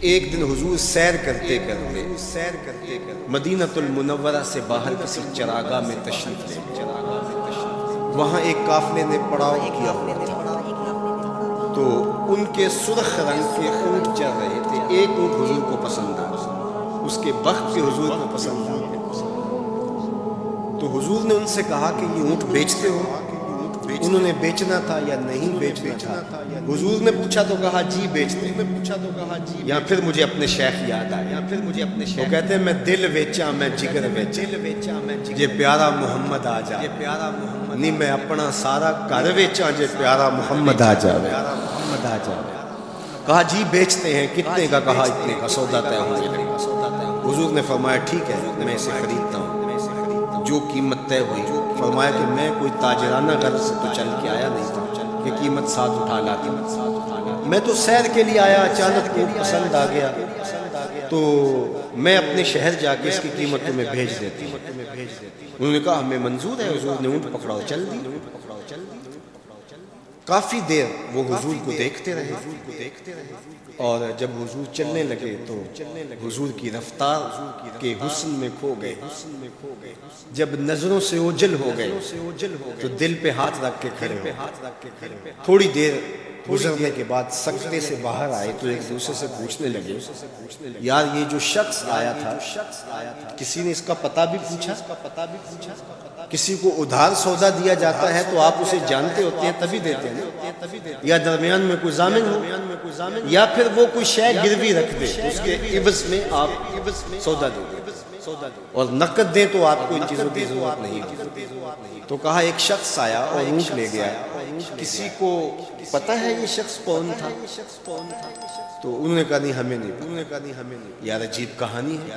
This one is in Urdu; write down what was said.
ایک دن حضور سیر کرتے کرتے مدینہ المنورہ سے باہر کسی چراگاہ میں تشریف لے وہاں ایک قافلے نے پڑاؤ کیا ہوا تھا، تو ان کے سرخ رنگ کے اونٹ چل رہے تھے۔ ایک اونٹ حضور کو پسند آیا، اس کے بخت کے حضور کو پسند آیا، تو حضور نے ان سے کہا کہ یہ اونٹ بیچتے ہو؟ انہوں نے بیچنا تھا یا نہیں بیچنا تھا؟ حضور نے پوچھا تو کہا جی بیچتے ہیں۔ یا پھر مجھے اپنے شیخ یاد آیا، وہ کہتے ہیں میں دل بیچا میں جگر بیچا، جے پیارا محمد آ جا، نہیں میں اپنا سارا گھر بیچا جے پیارا محمد آ جا۔ کہا جی بیچتے ہیں، کتنے کا؟ کہا اتنے کا، سودا طے ہو گیا۔ حضور نے فرمایا ٹھیک ہے میں اسے خریدتا ہوں، جو قیمت طے ہوئی۔ فرمایا کہ میں کوئی تاجرانہ غرض سے تو چل کے آیا نہیں تھا کہ قیمت ساتھ اٹھا لاتا، میں تو سیر کے لیے آیا، اچانک کو پسند آ گیا تو میں اپنے شہر جا کے اس کی قیمت تمہیں بھیج دیتی ہوں۔ انہوں نے کہا ہمیں منظور ہے۔ حضور نے اونٹ پکڑا چل دی۔ کافی دیر وہ حضور کو دیکھتے رہے، اور جب حضور چلنے لگے تو حضور کی رفتار کے حسن میں کھو گئے۔ جب نظروں سے اوجھل ہو گئے تو دل پہ ہاتھ رکھ کے کھڑے ہوئے۔ تھوڑی دیر گزرنے کے بعد سکتے سے باہر آئے تو ایک دوسرے سے پوچھنے لگے یار یہ جو شخص آیا تھا کسی نے اس کا پتہ بھی پوچھا؟ کسی کو ادھار سودا دیا جاتا ہے تو آپ اسے جانتے ہوتے ہیں تبھی دیتے ہیں، یا درمیان میں کوئی ضامن ہو، یا پھر وہ کوئی شے گروی رکھ دے اس کے عوض میں آپ سودا دے دیں، اور نقد دیں تو آپ کو ان چیزوں کی ضرورت نہیں۔ تو کہا ایک شخص آیا اور اونٹ لے گیا، کسی کو پتہ ہے یہ شخص کون تھا؟ تو انہوں نے کہا نہیں ہمیں نہیں، یار عجیب کہانی ہے۔